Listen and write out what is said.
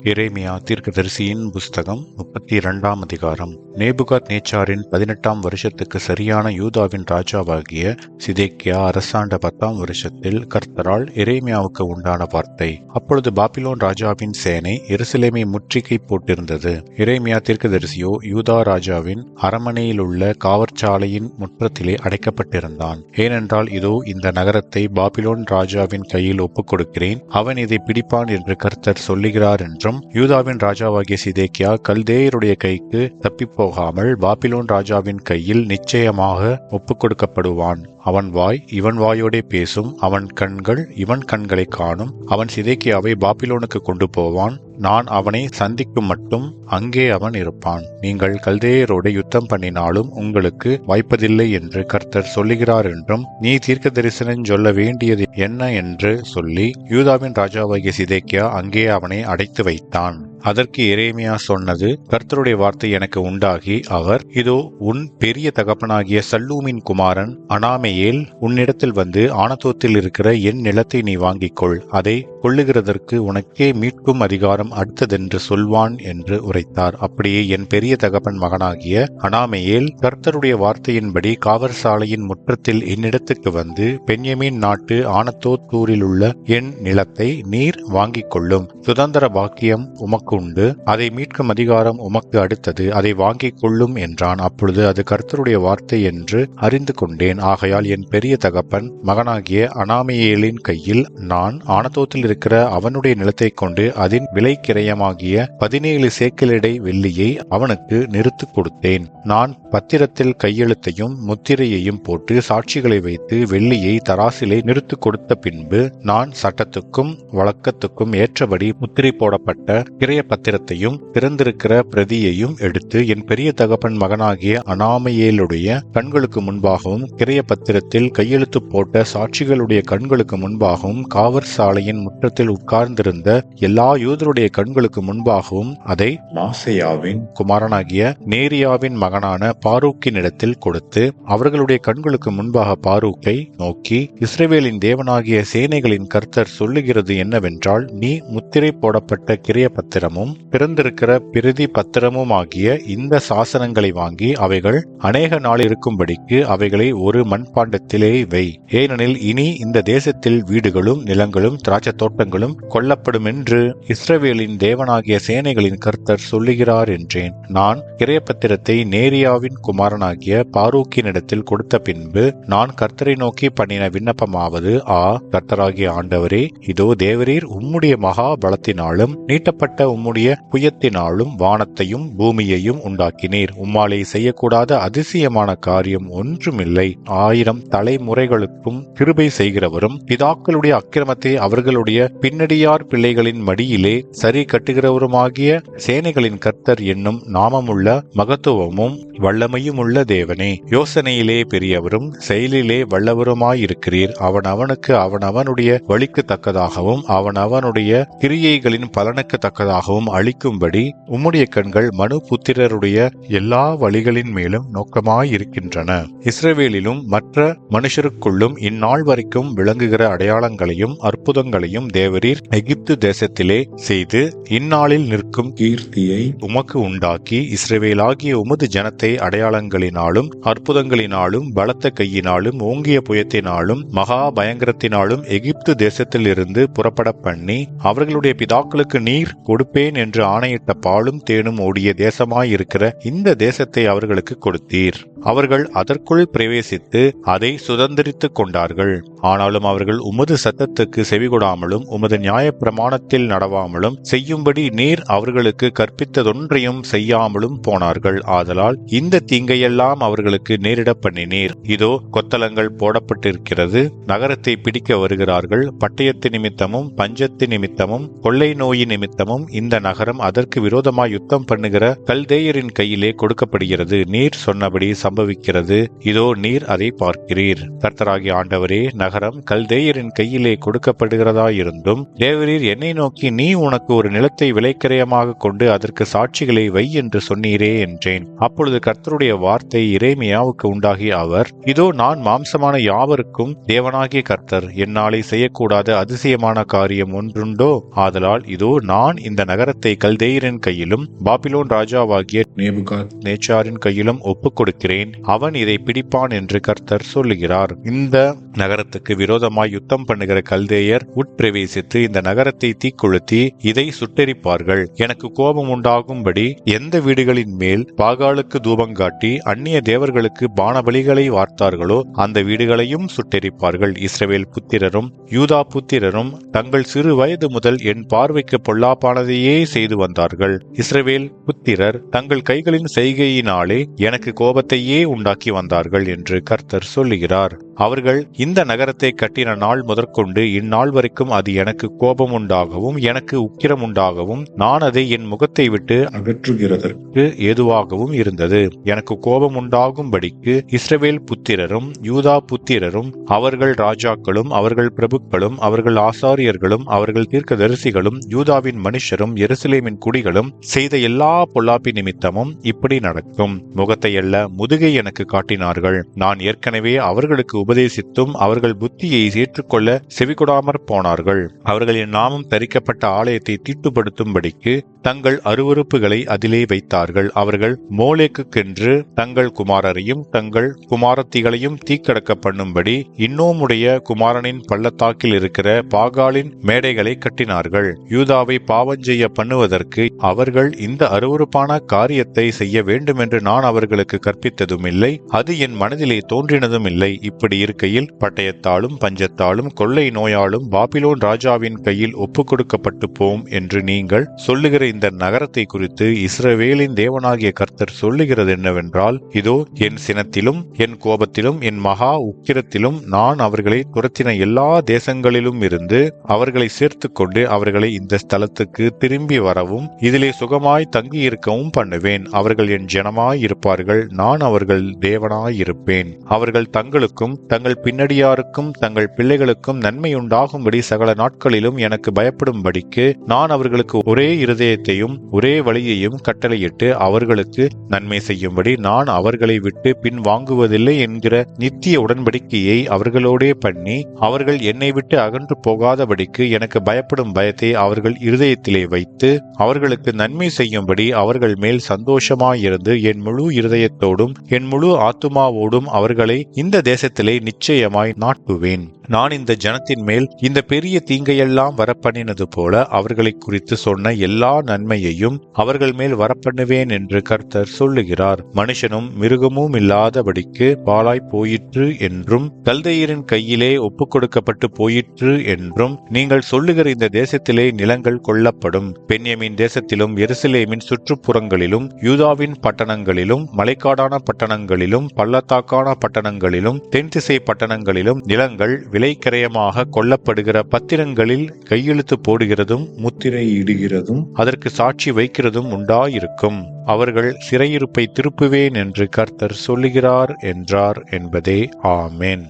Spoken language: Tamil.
எரேமியா தீர்க்கதரிசியின் புஸ்தகம் 32ஆம் அதிகாரம். நேபுகாத்நேச்சாரின் 18ஆம் வருஷத்துக்கு சரியான யூதாவின் ராஜாவாகிய சிதேக்கியா அரசாண்ட 10ஆம் வருஷத்தில் கர்த்தரால் எரேமியாவுக்கு உண்டான வார்த்தை. அப்பொழுது பாபிலோன் ராஜாவின் சேனை எருசலேமை முற்றுகை போட்டிருந்தது. எரேமியா தீர்க்கதரிசியோ யூதா ராஜாவின் அரமனையிலுள்ள காவற்சாலையின் முற்றத்திலே அடைக்கப்பட்டிருந்தான். ஏனென்றால் இதோ இந்த நகரத்தை பாபிலோன் ராஜாவின் கையில் ஒப்புக் கொடுக்கிறேன், அவன் இதை பிடிப்பான் என்று கர்த்தர் சொல்லுகிறார் என்றும், யூதாவின் ராஜாவாகிய சிதேக்கியா கல்தேயருடைய கைக்கு தப்பிப்போகாமல் பாபிலோன் ராஜாவின் கையில் நிச்சயமாக ஒப்புக் கொடுக்கப்படுவான். அவன் வாய் இவன் வாயோடே பேசும், அவன் கண்கள் இவன் கண்களை காணும். அவன் சிதேக்கியாவை பாபிலோனுக்கு கொண்டு போவான், நான் அவனை சந்திக்கும் மட்டும் அங்கே அவன் இருப்பான். நீங்கள் கல்தேயரோடு யுத்தம் பண்ணினாலும் உங்களுக்கு வாய்ப்பதில்லை என்று கர்த்தர் சொல்லுகிறார் என்றும், நீ தீர்க்க தரிசனம் சொல்ல வேண்டியது என்ன என்று சொல்லி யூதாவின் ராஜாவாகிய சிதேக்கியா அங்கே அவனை அடைத்து வைத்தான். அதற்கு எரேமியா சொன்னது, கர்த்தருடைய வார்த்தை எனக்கு உண்டாகி, அவர், இதோ உன் பெரிய தகப்பனாகிய சல்லூமின் குமாரன் அனாமெயேல் உன்னிடத்தில் வந்து ஆனதோத்தில் இருக்கிற என் நிலத்தை நீ வாங்கிக்கொள், அதை கொள்ளுகிறதற்கு உனக்கே மீட்கும் அதிகாரம் அடுத்ததென்று சொல்வான் என்று உரைத்தார். அப்படியே என் பெரிய தகப்பன் மகனாகிய அனாமெயேல் கர்த்தருடைய வார்த்தையின்படி காவற்சாலையின் முற்றத்தில் என்னிடத்துக்கு வந்து, பென்யமீன் நாட்டு ஆனதோத்தூரில் உள்ள என் நிலத்தை நீர் வாங்கிக் கொள்ளும், சுதந்திர பாக்கியம் உமக்கு உண்டு, அதை மீட்கும் அதிகாரம் உமக்கு அடுத்தது, அதை வாங்கிக் கொள்ளும் என்றான். அப்பொழுது அது கர்த்தருடைய வார்த்தை என்று அறிந்து கொண்டேன். ஆகையால் என் பெரிய தகப்பன் மகனாகிய அனாமியேலின் கையில் நான் ஆனதோத்தில் இருக்கிற அவனுடைய நிலத்தை கொண்டு அதன் விலை கிரயமாகிய 17 சேக்கலடை வெள்ளியை அவனுக்கு நிறுத்து கொடுத்தேன். நான் பத்திரத்தில் கையெழுத்தையும் முத்திரையையும் போட்டு சாட்சிகளை வைத்து வெள்ளியை தராசிலே நிறுத்து கொடுத்த பின்பு, நான் சட்டத்துக்கும் வழக்கத்துக்கும் ஏற்றபடி முத்திரை போடப்பட்ட கிரய பத்திரத்தையும் திறந்திருக்கிற பிரதியையும் எடுத்து என் பெரிய தகப்பன் மகனாகிய அனாமையேலுடைய கண்களுக்கு முன்பாகவும் கிரய பத்திரத்தில் கையெழுத்து போட்ட சாட்சிகளுடைய கண்களுக்கு முன்பாகவும் காவற்சாலையின் முற்றத்தில் உட்கார்ந்திருந்த எல்லா யூதருடைய கண்களுக்கு முன்பாகவும் அதை மாசையாவின் குமாரனாகிய நேரியாவின் மகனான பாரூக்கின் இடத்தில் கொடுத்து, அவர்களுடைய கண்களுக்கு முன்பாக பாரூக்கை நோக்கி, இஸ்ரவேலின் தேவனாகிய சேனைகளின் கர்த்தர் சொல்லுகிறது என்னவென்றால், நீ முத்திரை போடப்பட்ட கிரய பத்திரமும் பிறந்திருக்கிற பிரதி பத்திரமும் ஆகிய இந்த சாசனங்களை வாங்கி அவைகள் அநேக நாள் இருக்கும்படிக்கு அவைகளை ஒரு மண்பாண்டத்திலே வை. ஏனெனில் இனி இந்த தேசத்தில் வீடுகளும் நிலங்களும் திராட்சை தோட்டங்களும் கொல்லப்படும் என்று இஸ்ரவேலின் தேவனாகிய சேனைகளின் கர்த்தர் சொல்லுகிறார் என்றேன். நான் கிரயப்பத்திரத்தை நேரியாவின் குமாரனாகிய பாரூக்கின் இடத்தில் கொடுத்த பின்பு நான் கர்த்தரை நோக்கி பண்ணின விண்ணப்பமாவது, கர்த்தராகிய ஆண்டவரே, இதோ தேவரீர் உம்முடைய மகா பலத்தினாலும் நீட்டப்பட்ட உம்முடைய புயத்தினாலும் வானத்தையும் பூமியையும் உண்டாக்கினீர். உம்மாலே செய்யக்கூடாத அதிசயமான காரியம் ஒன்றுமில்லை. 1000 தலைமுறைகளுக்கும் கிருபை செய்கிறவரும் பிதாக்களுடைய அக்கிரமத்தை அவர்களுடைய பின்னடியார் பிள்ளைகளின் மடியிலே சரி கட்டுகிறவருமாகிய சேனைகளின் கர்த்தர் என்னும் நாமமுள்ள மகத்துவமும் வல்லமையும் உள்ள தேவனே, யோசனையிலே பெரியவரும் செயலிலே வல்லவருமாயிருக்கிறீர். அவனுக்கு அவனுடைய வழிக்கு தக்கதாகவும் அவனுடைய கிரியைகளின் பலனுக்கு தக்கதாகவும் அளிக்கும்படி உம்முடைய கண்கள் மனு புத்திரருடைய எல்லா வழிகளின் மேலும் நோக்கமாயிருக்கின்றன. இஸ்ரவேலிலும் மற்ற மனுஷருக்குள்ளும் இந்நாள் வரைக்கும் விளங்குகிற அடையாளங்களையும் அற்புதங்களையும் தேவரீர் எகிப்து தேசத்திலே செய்து இந்நாளில் நிற்கும் கீர்த்தியை உமக்கு உண்டாக்கி, இஸ்ரவேலாகிய உமது ஜனத்தை அடையாளங்களினாலும் அற்புதங்களினாலும் பலத்த கையினாலும் ஓங்கிய புயத்தினாலும் மகா பயங்கரத்தினாலும் எகிப்து தேசத்தில் இருந்து புறப்பட பண்ணி அவர்களுடைய பிதாக்களுக்கு நீர் கொடுப்பேன் என்று ஆணையிட்ட பாலும் தேனும் ஓடிய தேசமாயிருக்கிற இந்த தேசத்தை அவர்களுக்கு கொடுத்தீர். அவர்கள் அதற்குள் பிரவேசித்து அதை சுதந்திரித்துக் கொண்டார்கள். ஆனாலும் அவர்கள் உமது சத்தத்துக்கு செவிகொடாமலும் உமது நியாய பிரமாணத்தில் நடவாமலும் செய்யும்படி நீர் அவர்களுக்கு கற்பித்ததொன்றையும் செய்யாமலும் போனார்கள். ஆதலால் இந்த தீங்கையெல்லாம் அவர்களுக்கு நேரிட பண்ணினீர். இதோ கொத்தளங்கள் போடப்பட்டிருக்கிறது, நகரத்தை பிடிக்க வருகிறார்கள். பட்டயத்து நிமித்தமும் பஞ்சத்து நிமித்தமும் கொள்ளை நோயின் நிமித்தமும் இந்த நகரம் அதற்கு விரோதமாய் யுத்தம் பண்ணுகிற கல்தேயரின் கையிலே கொடுக்கப்படுகிறது. நீர் சொன்னபடி சம்பவிக்கிறது. இதோ நீர் அதை பார்க்கிறீர். கர்த்தராகிய ஆண்டவரே, நகரம் கல்தேயரின் கையிலே கொடுக்கப்படுகிறதா இருந்தும் தேவரீர் என்னை நோக்கி, நீ உனக்கு ஒரு நிலத்தை விலைக்கிரயமாக கொண்டு அதற்கு சாட்சிகளை வை என்று சொன்னீரே என்றேன். அப்பொழுது கர்த்தருடைய வார்த்தை எரேமியாவுக்கு உண்டாகி அவர், இதோ நான் மாம்சமான யாவருக்கும் தேவனாகிய கர்த்தர், என்னாலே செய்யக்கூடாத அதிசயமான காரியம் ஒன்றுண்டோ? ஆதலால் இதோ நான் இந்த நகரத்தை கல்தேயரின் கையிலும் பாபிலோன் ராஜாவாகிய நேபுகாத்நேச்சாரின் கையிலும் ஒப்புக் கொடுக்கிறேன். அவன் இதை பிடிப்பான் என்று கர்த்தர் சொல்லுகிறார். இந்த நகரத்துக்கு விரோதமாய் யுத்தம் பண்ணுகிற கல்தேயர் உட்பிரவேசித்து இந்த நகரத்தை தீக்கொளுத்தி இதை சுட்டெரிப்பார்கள். எனக்கு கோபம் உண்டாகும்படி எந்த வீடுகளின் மேல் பாகாலுக்கு தூபங்காட்டி அந்நிய தேவர்களுக்கு பானபலிகளை வார்த்தார்களோ அந்த வீடுகளையும் சுட்டெரிப்பார்கள். இஸ்ரவேல் புத்திரரும் யூதா புத்திரரும் தங்கள் சிறு வயது முதல் என் பார்வைக்கு பொல்லாப்பானதையே செய்து வந்தார்கள். இஸ்ரவேல் புத்திரர் தங்கள் கைகளின் செய்கையினாலே எனக்கு கோபத்தையே உண்டாக்கி வந்தார்கள் என்று கர்த்தர் சொல்லுகிறார். அவர்கள் இந்த நகரத்தை கட்டின நாள் முதற்கொண்டு இந்நாள் வரைக்கும் அது எனக்கு கோபம் உண்டாகவும் எனக்கு உக்கிரம் உண்டாகவும் நான் அதை என் முகத்தை விட்டு அகற்றுகிறதற்கு ஏதுவாகவும் இருந்தது. எனக்கு கோபம் உண்டாகும்படிக்கு இஸ்ரவேல் புத்திரரும் யூதா புத்திரரும் அவர்கள் ராஜாக்களும் அவர்கள் பிரபுக்களும் அவர்கள் ஆசாரியர்களும் அவர்கள் தீர்க்கதரிசிகளும் யூதாவின் மனுஷரும் எருசலேமின் குடிகளும் செய்த எல்லா பொல்லாப்பி நிமித்தமும் இப்படி நடக்கும். முகத்தை அல்ல முதுகை எனக்கு காட்டினார்கள். நான் ஏற்கனவே அவர்களுக்கு உபதேசித்தும் அவர்கள் புத்தியை ஏற்றுக்கொள்ள செவிகொடாமற் போனார்கள். அவர்கள் என் நாமம் தரிக்கப்பட்ட ஆலயத்தை தீட்டுப்படுத்தும்படிக்கு தங்கள் அருவருப்புகளை அதிலே வைத்தார்கள். அவர்கள் மோலேக்குக்கென்று தங்கள் குமாரரையும் தங்கள் குமாரத்திகளையும் தீக்கடக்க பண்ணும்படி இன்னோமுடைய குமாரனின் பள்ளத்தாக்கில் இருக்கிற பாகாலின் மேடைகளை கட்டினார்கள். யூதாவை பாவஞ்செய்ய பண்ணுவதற்கு அவர்கள் இந்த அருவருப்பான காரியத்தை செய்ய வேண்டுமென்று நான் அவர்களுக்கு கற்பித்ததும் இல்லை, அது என் மனதிலே தோன்றினதும் இல்லை. இப்படி இருக்கையில் பட்டயத்தாலும் பஞ்சத்தாலும் கொள்ளை நோயாலும் பாபிலோன் ராஜாவின் கையில் ஒப்புக் கொடுக்கப்பட்டு போம் என்று நீங்கள் சொல்லுகிற இந்த நகரத்தை குறித்து இஸ்ரவேலின் தேவனாகிய கர்த்தர் சொல்லுகிறது என்னவென்றால், இதோ என் சினத்திலும் என் கோபத்திலும் என் மகா உக்கிரத்திலும் நான் அவர்களை துரத்தின எல்லா தேசங்களிலும் இருந்து அவர்களை சேர்த்து கொண்டு அவர்களை இந்த ஸ்தலத்துக்கு திரும்பி வரவும் இதிலே சுகமாய் தங்கி இருக்கவும் பண்ணுவேன். அவர்கள் என் ஜனமாய் இருப்பார்கள், நான் அவர்கள் தேவனாயிருப்பேன். அவர்கள் தங்களுக்கும் தங்கள் பின்னடியாருக்கும் தங்கள் பிள்ளைகளுக்கும் நன்மை உண்டாகும்படி சகல நாட்களிலும் எனக்கு பயப்படும்படிக்கு நான் அவர்களுக்கு ஒரே இருதயத்தையும் ஒரே வழியையும் கட்டளையிட்டு அவர்களுக்கு நன்மை செய்யும்படி நான் அவர்களை விட்டு பின் வாங்குவதில்லை என்கிற நித்திய உடன்படிக்கையை அவர்களோடே பண்ணி அவர்கள் என்னை விட்டு அகன்று போகாதபடிக்கு எனக்கு பயப்படும் பயத்தை அவர்கள் இருதயத்திலே வைத்து அவர்களுக்கு நன்மை செய்யும்படி அவர்கள் மேல் சந்தோஷமாயிருந்து என் முழு இருதயத்தோடும் என் முழு ஆத்துமாவோடும் அவர்களை இந்த தேசத்திலே நிச்சயமாய் நாட்டுவேன். நான் இந்த ஜனத்தின் மேல் இந்த பெரிய தீங்கையெல்லாம் வரப்பண்ணினது போல அவர்களை குறித்து சொன்ன எல்லா நன்மையையும் அவர்கள் மேல் வரப்பண்ணுவேன் என்று கர்த்தர் சொல்லுகிறார். மனுஷனும் மிருகமும் இல்லாதபடிக்கு பாழாய் போயிற்று என்றும் கல்தேயரின் கையிலே ஒப்புக் கொடுக்கப்பட்டு போயிற்று என்றும் நீங்கள் சொல்லுகிற இந்த தேசத்திலே நிலங்கள் கொள்ளப்படும். பென்யமீன் தேசத்திலும் எருசலேமின் சுற்றுப்புறங்களிலும் யூதாவின் பட்டணங்களிலும் மலைக்காடான பட்டணங்களிலும் பள்ளத்தாக்கான பட்டணங்களிலும் தென்திசை பட்டணங்களிலும் நிலங்கள் விலைக்கிரயமாக கொல்லப்படுகிற பத்திரங்களில் கையெழுத்து போடுகிறதும் முத்திரையிடுகிறதும் அதற்கு சாட்சி வைக்கிறதும் உண்டாயிருக்கும். அவர்கள் சிறையிருப்பை திருப்புவேன் என்று கர்த்தர் சொல்லுகிறார் என்றார் என்பதே. ஆமென்.